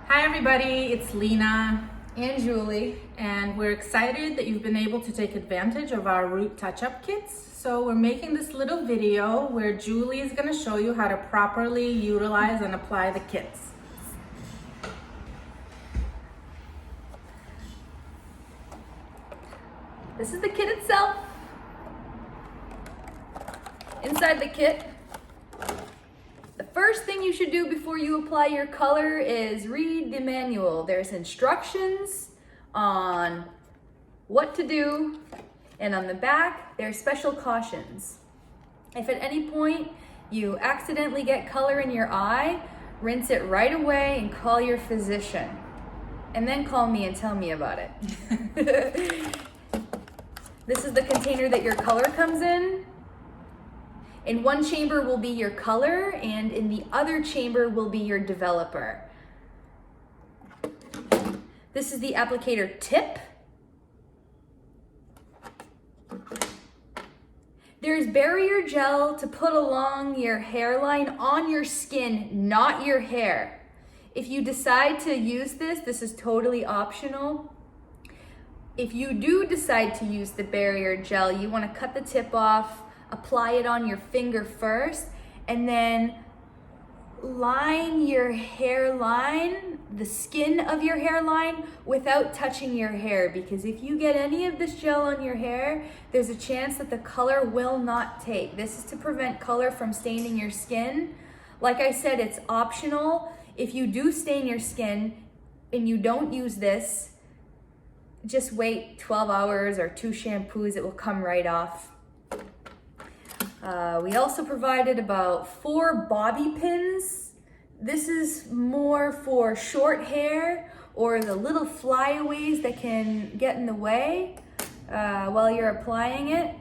Hi everybody, it's Lena And Julie. and we're excited that you've been able to take advantage of our root touch-up kits. So we're making this little video where Julie is going to show you how to properly utilize and apply the kits. This is the kit itself. Inside the kit, the first thing you should do before you apply your color is read the manual. There's instructions on what to do, and on the back, there's special cautions. If at any point you accidentally get color in your eye, rinse it right away and call your physician. And then call me and tell me about it. This is the container that your color comes in. In one chamber will be your color, and in the other chamber will be your developer. This is the applicator tip. There's barrier gel to put along your hairline on your skin, not your hair. If you decide to use this, this is totally optional. If you do decide to use the barrier gel, you want to cut the tip off, apply it on your finger first, and then line your hairline, the skin of your hairline, without touching your hair, because if you get any of this gel on your hair, there's a chance that the color will not take. This is to prevent color from staining your skin. Like I said, it's optional. If you do stain your skin and you don't use this, just wait 12 hours or 2 shampoos, it will come right off. We also provided about 4 bobby pins. This is more for short hair or the little flyaways that can get in the way while you're applying it.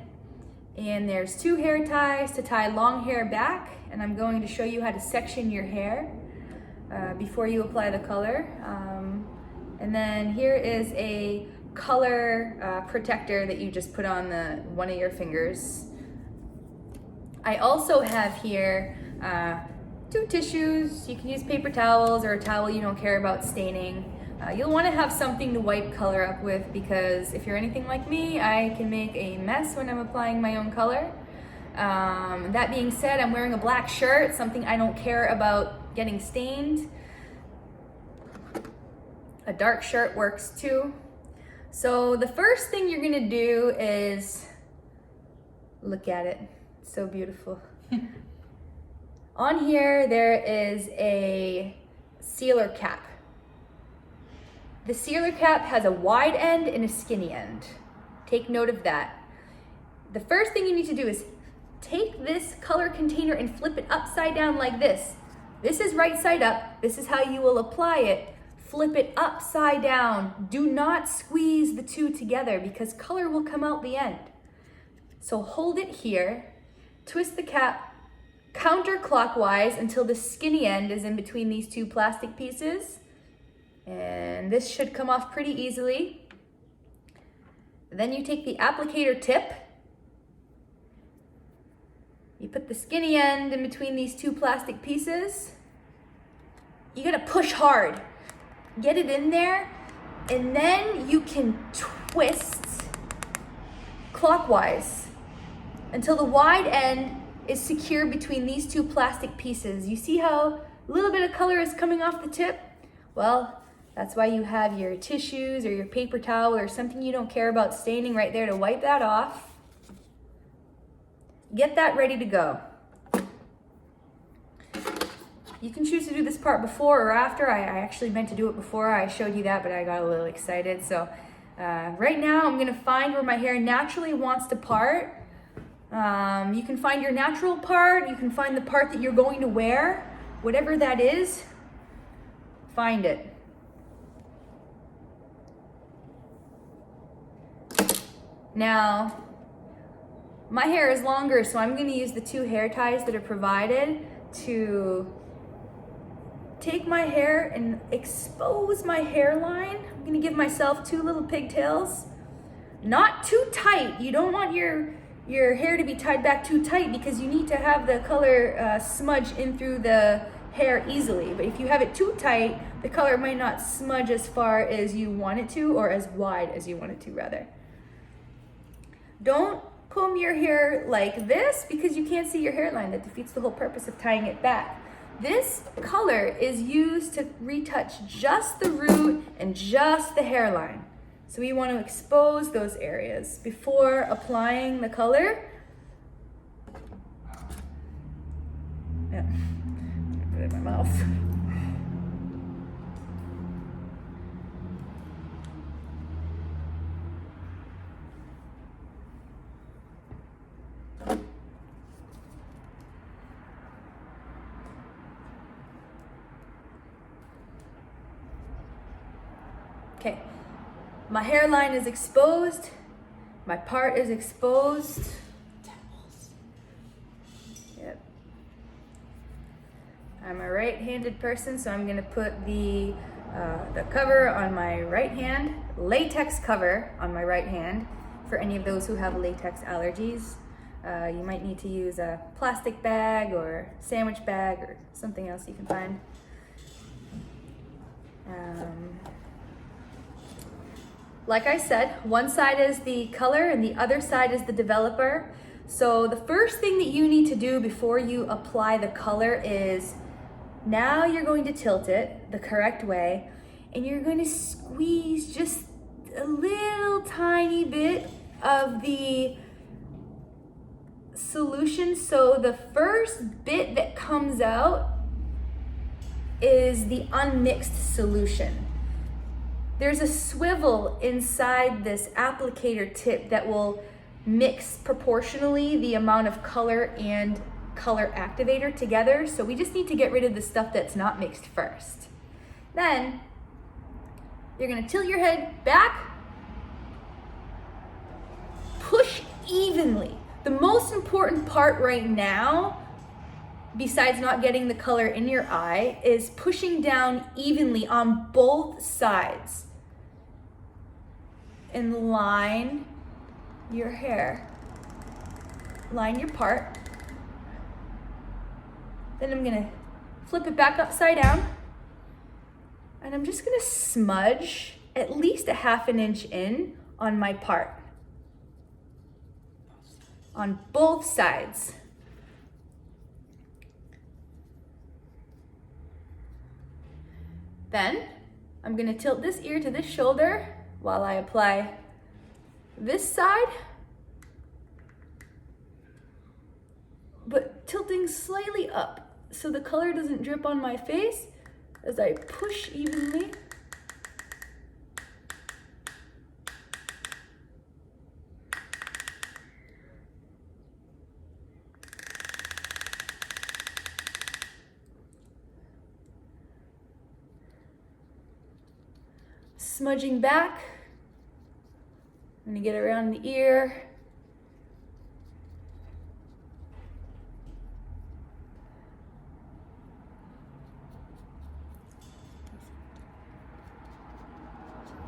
And there's 2 hair ties to tie long hair back, and I'm going to show you how to section your hair before you apply the color. And then here is a color protector that you just put on one of your fingers. I also have here 2 tissues. You can use paper towels or a towel you don't care about staining. You'll want to have something to wipe color up with, because if you're anything like me, I can make a mess when I'm applying my own color. That being said, I'm wearing a black shirt, something I don't care about getting stained. A dark shirt works too. So the first thing you're gonna do is look at it. It's so beautiful. On here, there is a sealer cap. The sealer cap has a wide end and a skinny end. Take note of that. The first thing you need to do is take this color container and flip it upside down like this. This is right side up. This is how you will apply it. Flip it upside down. Do not squeeze the 2 together, because color will come out the end. So hold it here, twist the cap counterclockwise until the skinny end is in between these 2 plastic pieces. And this should come off pretty easily. Then you take the applicator tip. You put the skinny end in between these 2 plastic pieces. You gotta push hard. Get it in there, and then you can twist clockwise until the wide end is secure between these 2 plastic pieces. You see how a little bit of color is coming off the tip? Well, that's why you have your tissues or your paper towel or something you don't care about staining right there to wipe that off. Get that ready to go. You can choose to do this part before or after. I actually meant to do it before. I showed you that, but I got a little excited. So right now I'm gonna find where my hair naturally wants to part. You can find your natural part. You can find the part that you're going to wear. Whatever that is, find it. Now, my hair is longer, so I'm gonna use the 2 hair ties that are provided to take my hair and expose my hairline. I'm gonna give myself 2 little pigtails. Not too tight. You don't want your hair to be tied back too tight, because you need to have the color smudge in through the hair easily. But if you have it too tight, the color might not smudge as far as you want it to, or as wide as you want it to, rather. Don't comb your hair like this because you can't see your hairline. That defeats the whole purpose of tying it back. This color is used to retouch just the root and just the hairline. So we want to expose those areas before applying the color. Yeah, put it in my mouth. Okay, my hairline is exposed, my part is exposed. Yep. I'm a right-handed person, so I'm gonna put the cover on my right hand, latex cover on my right hand, for any of those who have latex allergies. You might need to use a plastic bag or sandwich bag or something else you can find. Like I said, one side is the color and the other side is the developer. So the first thing that you need to do before you apply the color is, now you're going to tilt it the correct way and you're going to squeeze just a little tiny bit of the solution. So the first bit that comes out is the unmixed solution. There's a swivel inside this applicator tip that will mix proportionally the amount of color and color activator together. So we just need to get rid of the stuff that's not mixed first. Then you're gonna tilt your head back, push evenly. The most important part right now, besides not getting the color in your eye, is pushing down evenly on both sides and line your hair, line your part. Then I'm gonna flip it back upside down and I'm just gonna smudge at least a 1/2 inch in on my part, on both sides. Then I'm gonna tilt this ear to this shoulder while I apply this side, but tilting slightly up so the color doesn't drip on my face as I push evenly. Smudging back. I'm gonna get around the ear.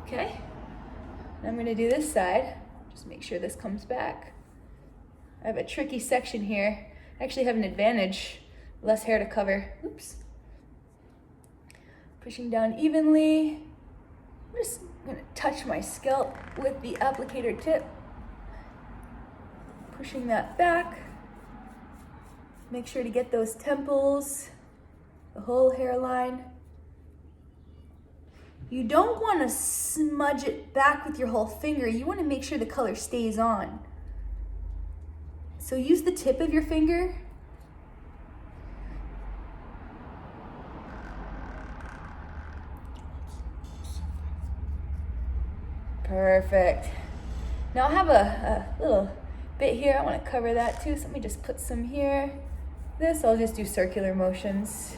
Okay, now I'm gonna do this side. Just make sure this comes back. I have a tricky section here. I actually have an advantage, less hair to cover. Oops. Pushing down evenly. I'm just gonna touch my scalp with the applicator tip. Pushing that back. Make sure to get those temples, the whole hairline. You don't want to smudge it back with your whole finger. You want to make sure the color stays on. So use the tip of your finger. Perfect. Now I have a little bit here. I want to cover that too. So let me just put some here. This, I'll just do circular motions.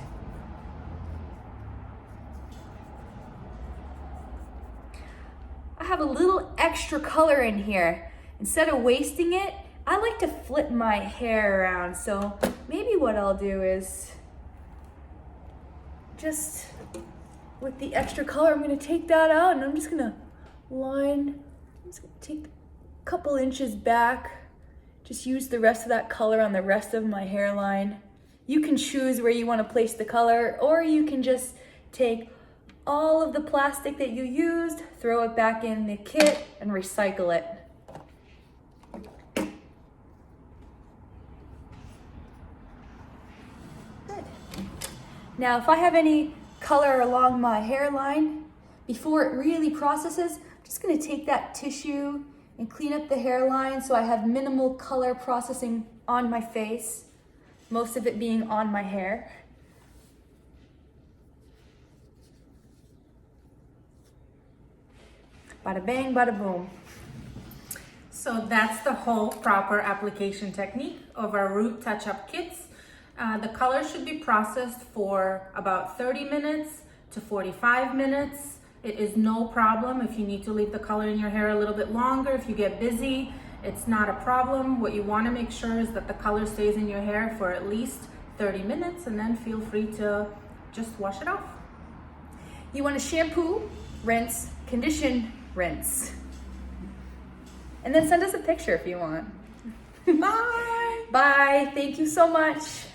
I have a little extra color in here. Instead of wasting it, I like to flip my hair around. So maybe what I'll do is just with the extra color, I'm gonna take that out and I'm just gonna line, I'm just gonna take a couple inches back, just use the rest of that color on the rest of my hairline. You can choose where you want to place the color, or you can just take all of the plastic that you used, throw it back in the kit, and recycle it. Good. Now, if I have any color along my hairline, before it really processes, I'm just going to take that tissue and clean up the hairline so I have minimal color processing on my face, most of it being on my hair. Bada bang, bada boom. So that's the whole proper application technique of our root touch-up kits. The color should be processed for about 30 minutes to 45 minutes. It is no problem if you need to leave the color in your hair a little bit longer. If you get busy, it's not a problem. What you want to make sure is that the color stays in your hair for at least 30 minutes, and then feel free to just wash it off. You want to shampoo, rinse, condition, rinse. And then send us a picture if you want. Bye! Bye. Thank you so much.